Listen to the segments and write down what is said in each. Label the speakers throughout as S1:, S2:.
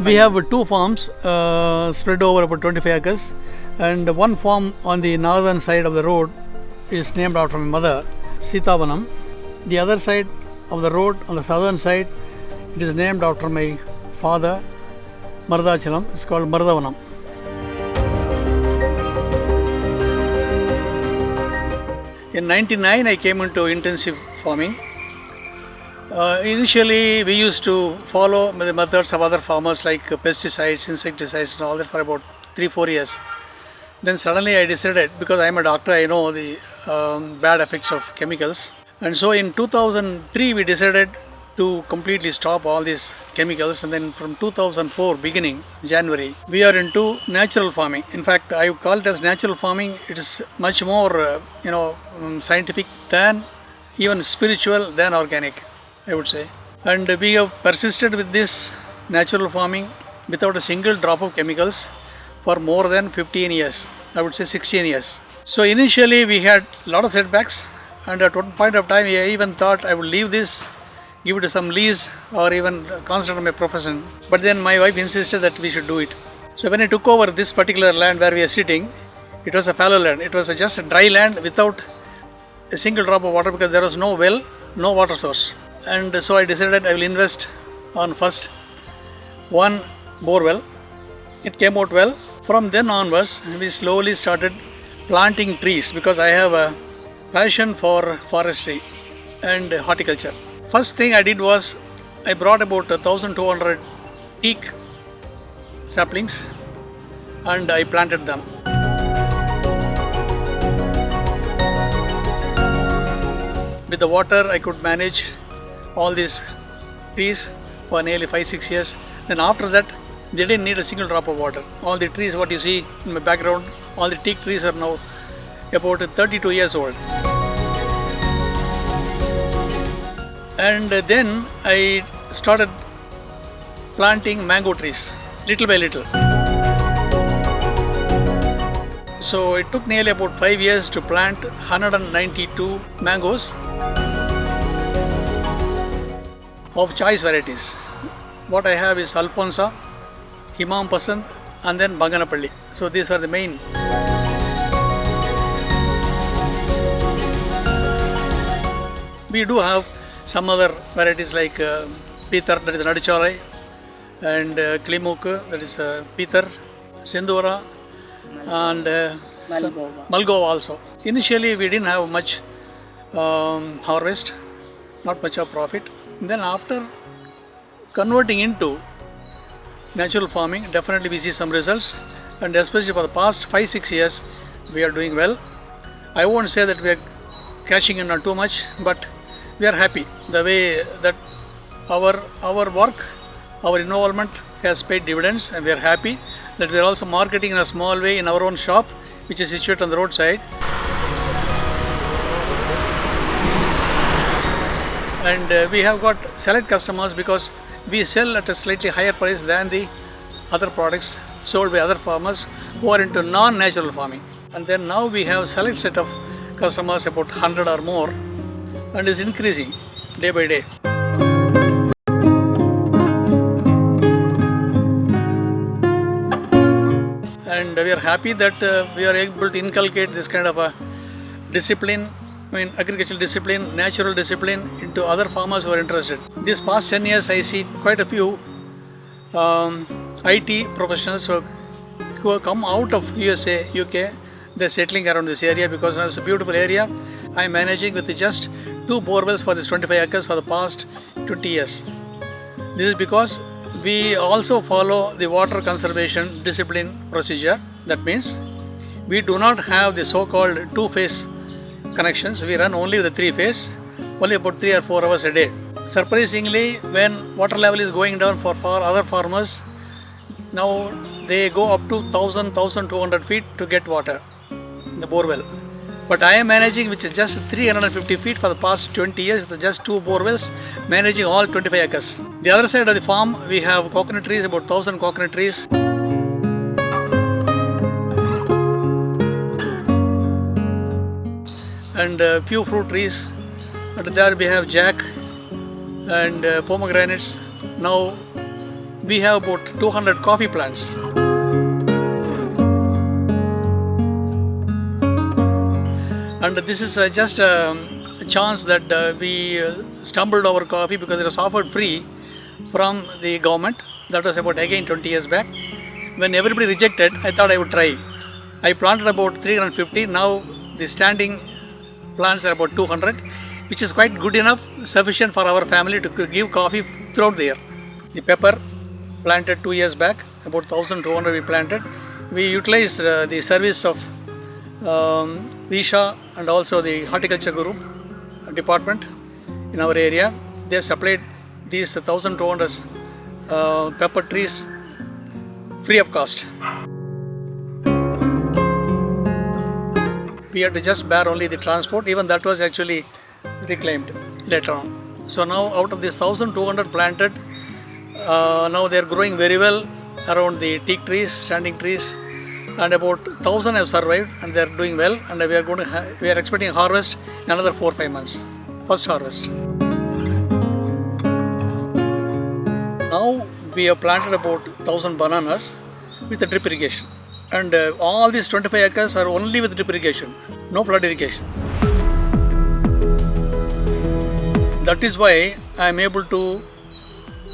S1: We have two farms spread over about 25 acres, and one farm on the northern side of the road is named after my mother, Sitavanam. The other side of the road, on the southern side, it is named after my father, Maradachalam. It's called Maradavanam. In 99, I came into intensive farming. Initially, we used to follow the methods of other farmers like pesticides, insecticides and all that for about 3-4 years. Then suddenly I decided, because I am a doctor, I know the bad effects of chemicals. And so in 2003, we decided to completely stop all these chemicals, and then from 2004 beginning, January, we are into natural farming. In fact, I call it as natural farming. It is much more scientific than even spiritual than organic, I would say. And we have persisted with this natural farming without a single drop of chemicals for more than 15 years, I would say 16 years. So initially we had a lot of setbacks, and at one point of time I even thought I would leave this, give it to some lease, or even consider my profession. But then my wife insisted that we should do it. So when I took over this particular land where we are sitting, it was a fallow land. It was just a dry land without a single drop of water, because there was no well, no water source. And so I decided I will invest on first one bore well. It came out well. From then onwards, we slowly started planting trees, because I have a passion for forestry and horticulture. First thing I did was I brought about 1,200 teak saplings and I planted them. With the water, I could manage all these trees for nearly 5-6 years. Then after that, they didn't need a single drop of water. All the trees, what you see in my background, all the teak trees are now about 32 years old. And then I started planting mango trees, little by little. So it took nearly about 5 years to plant 192 mangoes of choice varieties. What I have is Alfonsa, Himam Pasand, and then Banganapalli. So these are the main. We do have some other varieties like Pitar, that is Nadichorai, and Klimuk, that is Pitar, Sindhura, and Malgova also. Initially we didn't have much harvest, not much of profit. Then after converting into natural farming, definitely we see some results, and especially for the past 5-6 years we are doing well. I won't say that we are cashing in on too much, but we are happy the way that our work, our involvement has paid dividends, and we are happy that we are also marketing in a small way in our own shop, which is situated on the roadside. And we have got select customers, because we sell at a slightly higher price than the other products sold by other farmers who are into non-natural farming. And then now we have select set of customers, about 100 or more, and is increasing day by day. And we are happy that we are able to inculcate this kind of a discipline, agricultural discipline, natural discipline into other farmers who are interested. These past 10 years, I see quite a few IT professionals who have come out of USA, UK. They're settling around this area because it's a beautiful area. I'm managing with just 2 borewells for this 25 acres for the past 20 years. This is because we also follow the water conservation discipline procedure. That means we do not have the so-called 2-phase connections. We run only with the 3-phase, only about 3 or 4 hours a day. Surprisingly, when water level is going down for other farmers, now they go up to 1,200 feet to get water in the borewell. But I am managing with just 350 feet for the past 20 years with just 2 borewells, managing all 25 acres. The other side of the farm, we have coconut trees, about 1,000 coconut trees. And a few fruit trees. And there we have jack and pomegranates. Now we have about 200 coffee plants. And this is just a chance that we stumbled over coffee because it was offered free from the government. That was about again 20 years back. When everybody rejected, I thought I would try. I planted about 350. Now the standing plants are about 200, which is quite good enough, sufficient for our family to give coffee throughout the year. The pepper planted 2 years back, about 1,200 we planted. We utilized the service of Visha and also the horticulture group department in our area. They supplied these 1,200 pepper trees free of cost. We had to just bear only the transport. Even that was actually reclaimed later on. So now out of these 1,200 planted, now they are growing very well around the teak trees, standing trees, and about 1,000 have survived and they are doing well. And we are expecting harvest in another 4-5 months. First harvest. Now we have planted about 1,000 bananas with the drip irrigation. And all these 25 acres are only with drip irrigation, no flood irrigation. That is why I am able to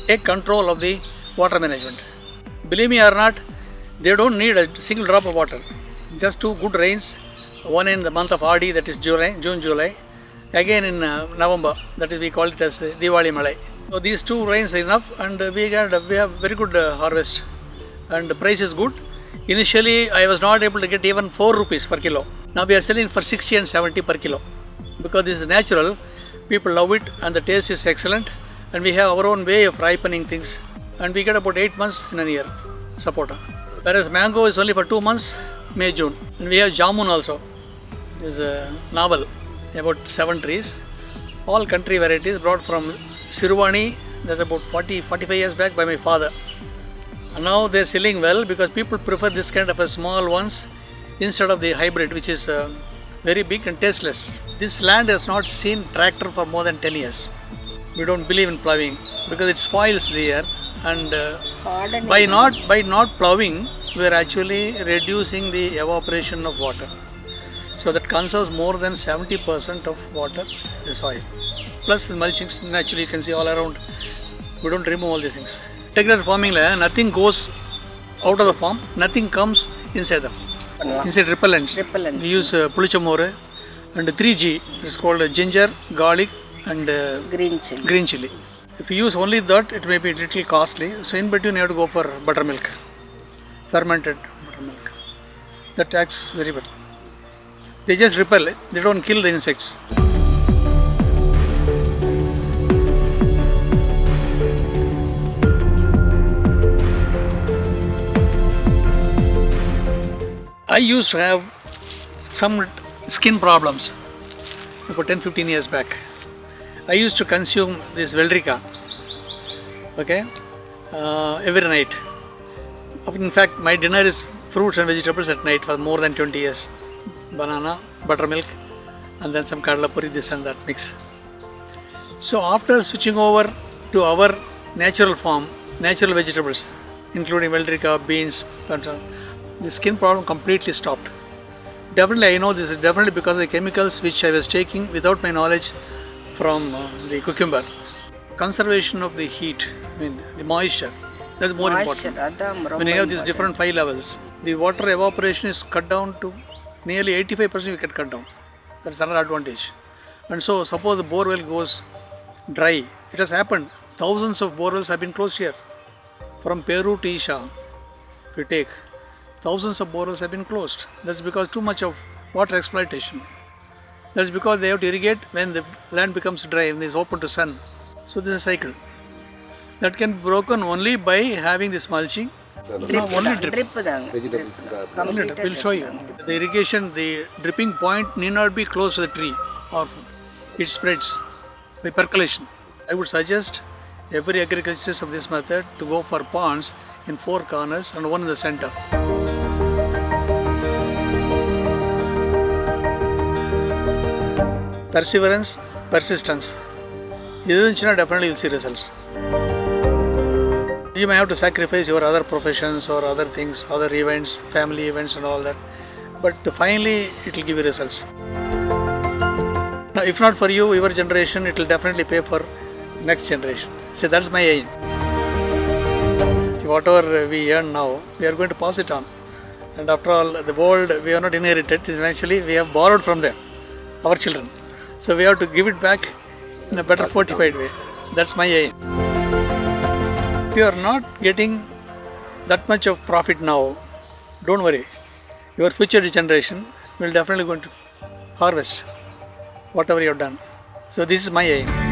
S1: take control of the water management. Believe me or not, they don't need a single drop of water. Just 2 good rains, one in the month of Adi, that is June, July, again in November, that is we call it as Diwali Malai. So these 2 rains are enough, and we have very good harvest, and the price is good. Initially, I was not able to get even 4 rupees per kilo. Now we are selling for 60 and 70 per kilo. Because this is natural, people love it and the taste is excellent. And we have our own way of ripening things. And we get about 8 months in a year, sapota. Whereas mango is only for 2 months, May, June. And we have jamun also. This is a novel, about 7 trees. All country varieties brought from Siruvani. That's about 45 years back by my father. And now they are selling well because people prefer this kind of a small ones instead of the hybrid, which is very big and tasteless. This land has not seen tractor for more than 10 years. We don't believe in ploughing because it spoils the air, and by not ploughing, we are actually reducing the evaporation of water. So that conserves more than 70% of water in the soil. Plus the mulchings, naturally you can see all around. We don't remove all these things. Integrated farming, nothing goes out of the farm, nothing comes inside the farm. Inside repellents. We use pulichamore and 3G. It's called ginger, garlic and green chili. If you use only that, it may be a little costly. So in between you have to go for buttermilk, fermented buttermilk. That acts very well. They just repel it. They don't kill the insects. I used to have some skin problems about 10-15 years back. I used to consume this Veldrica, every night. In fact, my dinner is fruits and vegetables at night for more than 20 years. Banana, buttermilk, and then some kadalapuri, this and that mix. So after switching over to our natural farm, natural vegetables, including Veldrica, beans, the skin problem completely stopped. Definitely, I know this is definitely because of the chemicals which I was taking without my knowledge from the cucumber. Conservation of the heat, the moisture, that's more important. When you have these different 5 levels, the water evaporation is cut down to nearly 85% you can cut down. That's another advantage. And so, suppose the bore well goes dry, it has happened. Thousands of borewells have been closed here. From Peru to Isha, if you take, thousands of borewells have been closed. That's because too much of water exploitation. That's because they have to irrigate when the land becomes dry and is open to sun. So this is a cycle. That can be broken only by having this mulching. Only drip. We'll show you. The irrigation, the dripping point need not be close to the tree, or it spreads by percolation. I would suggest every agriculturist of this method to go for ponds in 4 corners and 1 in the center. Perseverance, persistence. This is definitely you'll see results. You may have to sacrifice your other professions or other things, other events, family events and all that. But finally, it will give you results. Now, if not for you, your generation, it will definitely pay for next generation. So that's my aim. See, whatever we earn now, we are going to pass it on. And after all, the world we have not inherited, eventually we have borrowed from them, our children. So we have to give it back in a better fortified way. That's my aim. If you are not getting that much of profit now, don't worry. Your future generation will definitely going to harvest whatever you have done. So this is my aim.